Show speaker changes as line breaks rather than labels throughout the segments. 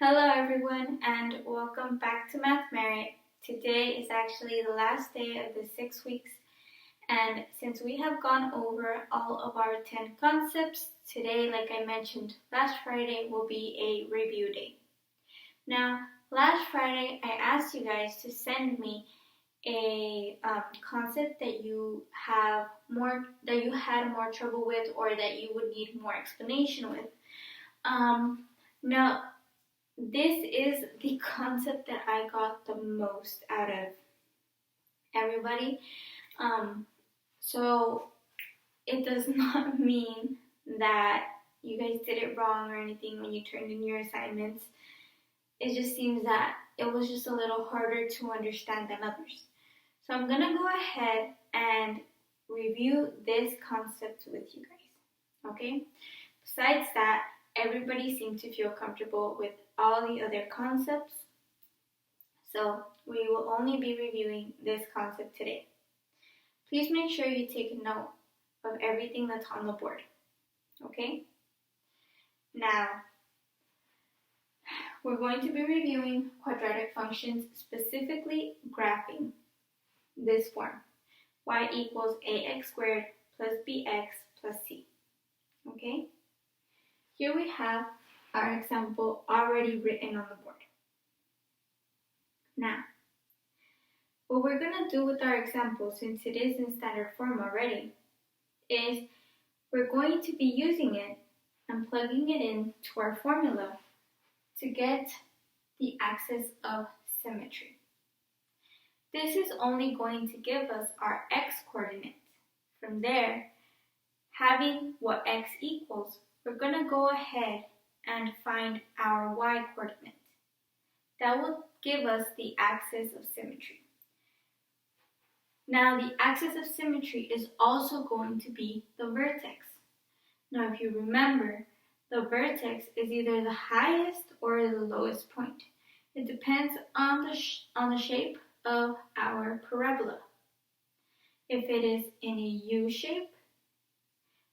Hello everyone and welcome back to Math Merit. Today is actually the last day of the 6 weeks, and since we have gone over all of our 10 concepts, today, like I mentioned last Friday, will be a review day. Now, last Friday I asked you guys to send me a concept that you had more trouble with, or that you would need more explanation with. Now, this is the concept that I got the most out of everybody. So it does not mean that you guys did it wrong or anything when you turned in your assignments. It just seems that it was just a little harder to understand than others. So I'm going to go ahead and review this concept with you guys. Okay? Besides that, everybody seemed to feel comfortable with all the other concepts, so we will only be reviewing this concept today. Please make sure you take a note of everything that's on the board, okay? Now, we're going to be reviewing quadratic functions, specifically graphing this form, y equals ax squared plus bx plus c, okay? Here we have our example already written on the board. Now, what we're going to do with our example, since it is in standard form already, is we're going to be using it and plugging it into our formula to get the axis of symmetry. This is only going to give us our x coordinate. From there, having what x equals, we're going to go ahead and find our y coordinate. That will give us the axis of symmetry. Now, the axis of symmetry is also going to be the vertex. Now, if you remember, the vertex is either the highest or the lowest point. It depends on the shape of our parabola. If it is in a U shape,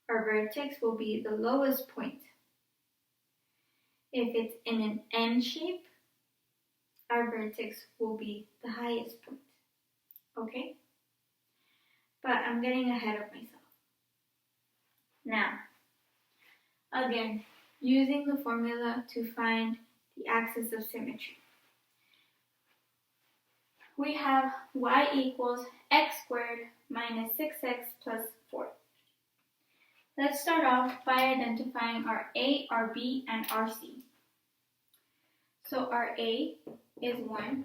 our vertex will be the lowest point. If it's in an N shape, our vertex will be the highest point. Okay? But I'm getting ahead of myself. Now, again, using the formula to find the axis of symmetry. We have y equals x squared minus 6x plus 4. Let's start off by identifying our a, our b, and our c. So our a is 1,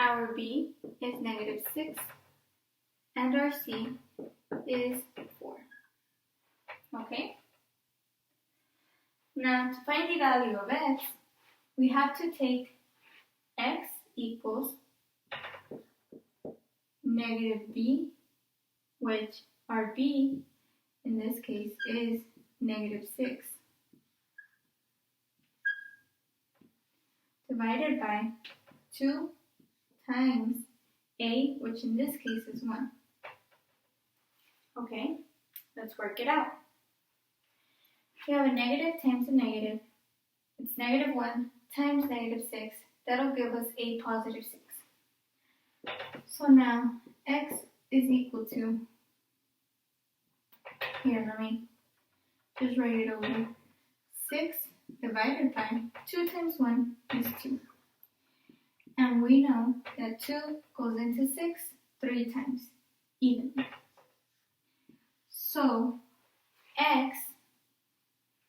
our b is negative 6, and our c is 4. Okay? Now, to find the value of x, we have to take x equals negative b, which our b in this case is negative 6, divided by 2 times a, which in this case is 1. Okay, let's work it out. We have a negative times a negative. It's negative 1 times negative 6. That'll give us a positive 6. So now x is equal to, here, let me just write it over. 6 divided by 2 times 1 is 2. And we know that 2 goes into 6 3 times, evenly. So x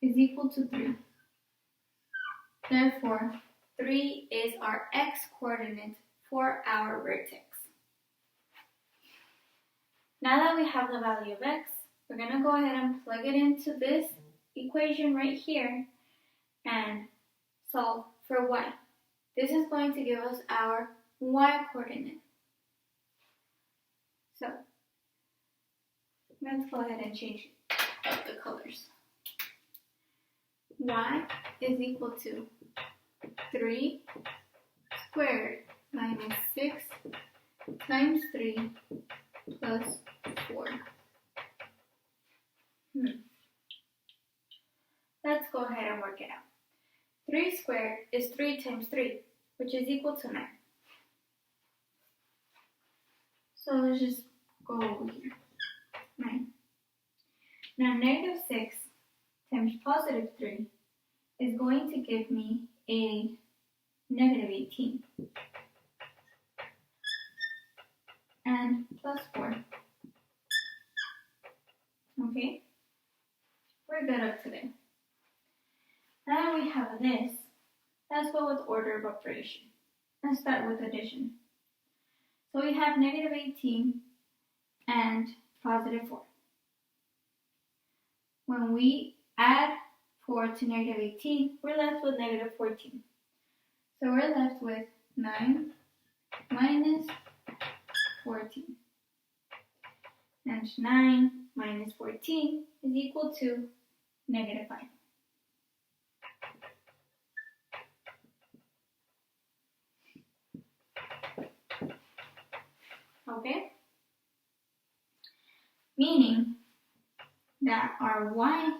is equal to 3. Therefore, 3 is our x coordinate for our vertex. Now that we have the value of x, we're going to go ahead and plug it into this equation right here and solve for y. This is going to give us our y coordinate. So, let's go ahead and change up the colors. Y is equal to 3 squared minus 6 times 3 plus 4. Let's go ahead and work it out. 3 squared is 3 times 3, which is equal to 9. So let's just go over here. 9. Now negative 6 times positive 3 is going to give me a negative 18. And plus 4. Okay? We're good up to there. Now we have this. Let's go with order of operation. Let's start with addition. So we have negative 18 and positive 4. When we add 4 to negative 18, we're left with negative 14. So we're left with 9 minus 14. And 9 minus 14 is equal to negative 5. Okay? Meaning that our y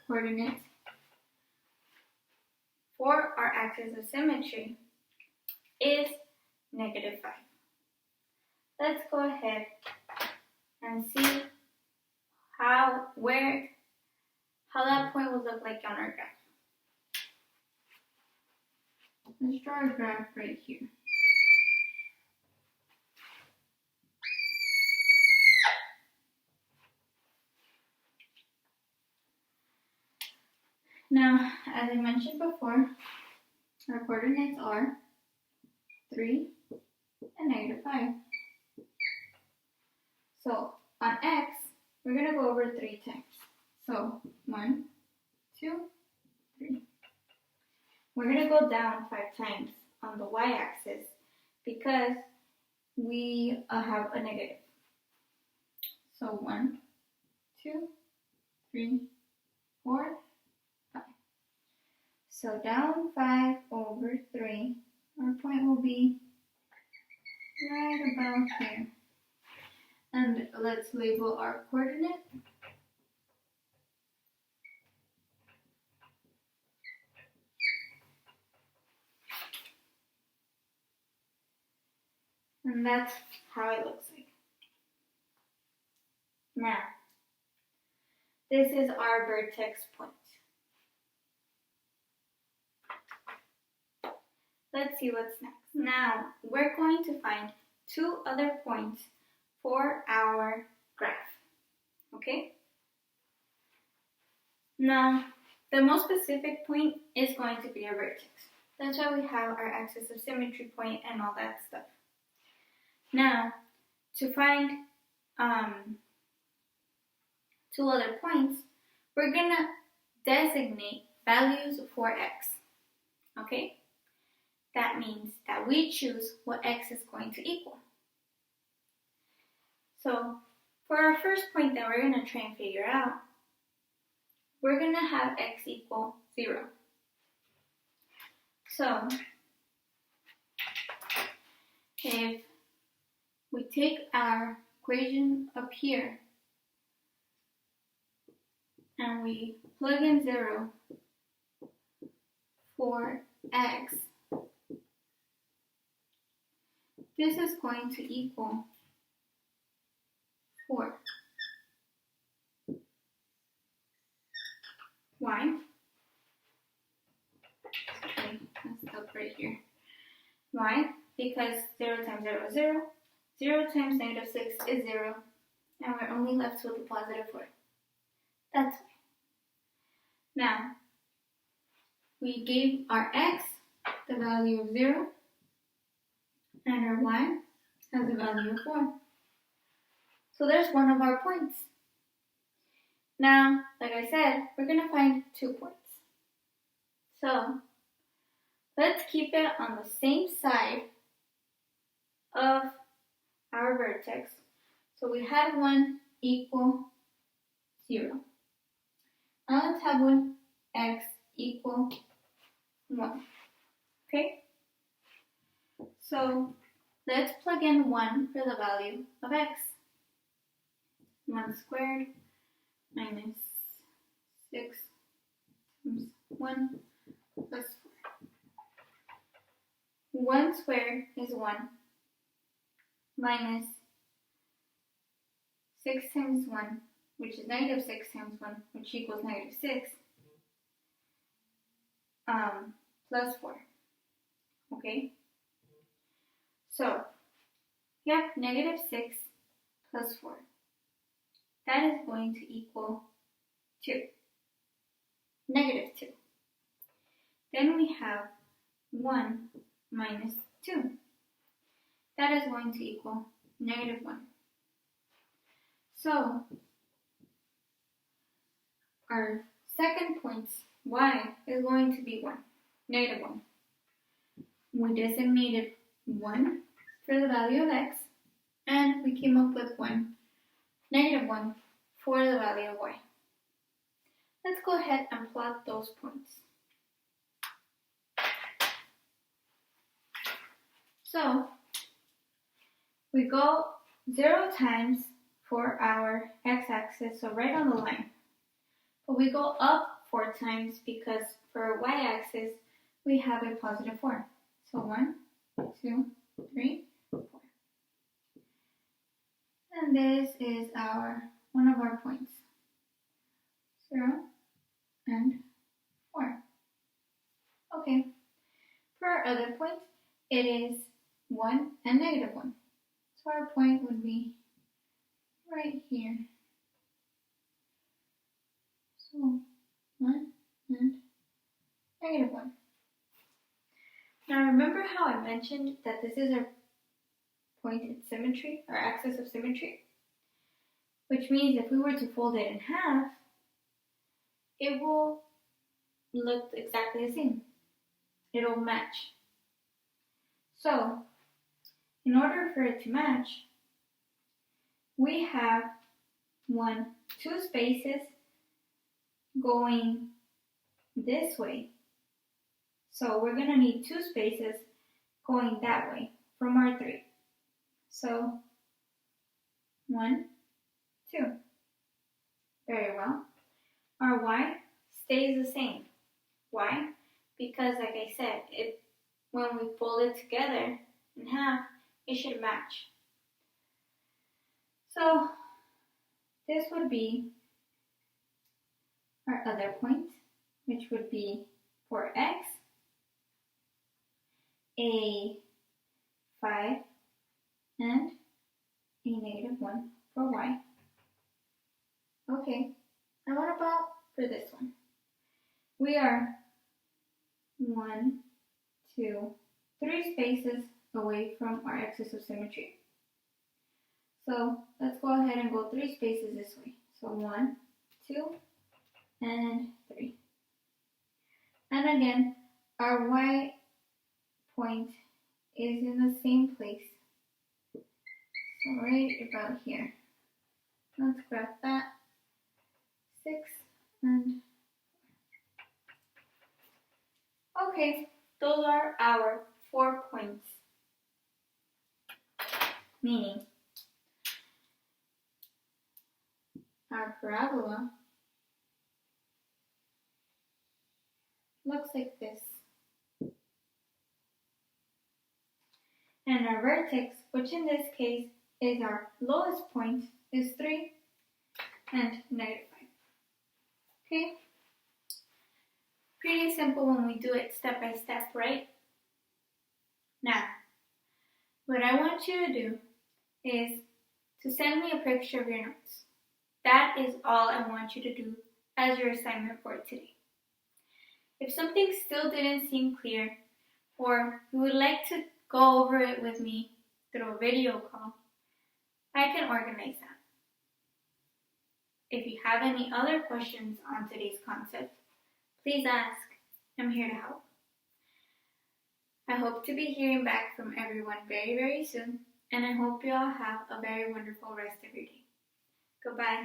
coordinate for our axis of symmetry is negative 5. Let's go ahead and see how that point will look like on our graph. Let's draw a graph right here. Now, as I mentioned before, our coordinates are 3 and negative 5. So, on x, we're going to go over 3 times. So, 1, 2, 3. We're going to go down 5 times on the y-axis because we have a negative. So, 1, 2, 3, 4, 5. So, down 5 over 3, our point will be right about here. And let's label our coordinate. And that's how it looks like. Now, this is our vertex point. Let's see what's next. Now, we're going to find 2 other points for our graph. Okay? Now, the most specific point is going to be our vertex. That's why we have our axis of symmetry point and all that stuff. Now, to find 2 other points, we're going to designate values for x. Okay? That means that we choose what x is going to equal. So, for our first point that we're going to try and figure out, we're going to have x equal 0. So, if we take our equation up here and we plug in 0 for x, this is going to equal 4. Why? Okay, let's stop right here. Why? Because 0 times 0 is 0. 0 times negative 6 is 0. And we're only left with a positive 4. That's why. Now, we gave our x the value of 0. And our y has a value of 4. So there's one of our points. Now, like I said, we're going to find 2 points. So, let's keep it on the same side of our vertex. So we had 1 equal 0. Now let's have one x equal 1. Okay? So let's plug in 1 for the value of x. 1 squared minus 6 times 1 plus 4. 1 squared is 1 minus 6 times 1, which is negative 6 times 1, which equals negative 6, plus 4. Okay? So, we have negative 6 plus 4. That is going to equal 2. Negative 2. Then we have 1 minus 2. That is going to equal negative 1. So, our second point, y, is going to be 1, negative 1. We designated 1 for the value of x, and we came up with 1, negative 1 for the value of y. Let's go ahead and plot those points. So, we go 0 times for our x-axis, so right on the line. But we go up 4 times because for our y-axis, we have a positive 4. So 1, 2, 3, 4. And this is one of our points. 0 and 4. Okay. For our other points, it is 1 and negative 1. So our point would be right here. So 1 and negative 1. Now remember how I mentioned that this is our point in symmetry, our axis of symmetry? Which means if we were to fold it in half, it will look exactly the same. It'll match. So, in order for it to match, we have 2 spaces going this way. So we're going to need 2 spaces going that way from our 3. So 1, 2. Very well. Our y stays the same. Why? Because like I said, when we fold it together in half, it should match. So this would be our other point, which would be for x, a 5 and a negative 1 for y. Okay, now what about for this one? We are 1, 2, 3 spaces away from our axis of symmetry. So let's go ahead and go 3 spaces this way. So 1, 2, and 3. And again, our y point is in the same place. So right about here. Let's grab that. 6 and okay, those are our 4 points. Meaning, our parabola looks like this. And our vertex, which in this case is our lowest point, is 3 and negative 5. Okay? Pretty simple when we do it step by step, right? Now, what I want you to do is to send me a picture of your notes. That is all I want you to do as your assignment for today. If something still didn't seem clear, or you would like to go over it with me through a video call, I can organize that. If you have any other questions on today's concept, please ask. I'm here to help. I hope to be hearing back from everyone very, very soon, and I hope you all have a very wonderful rest of your day. Goodbye.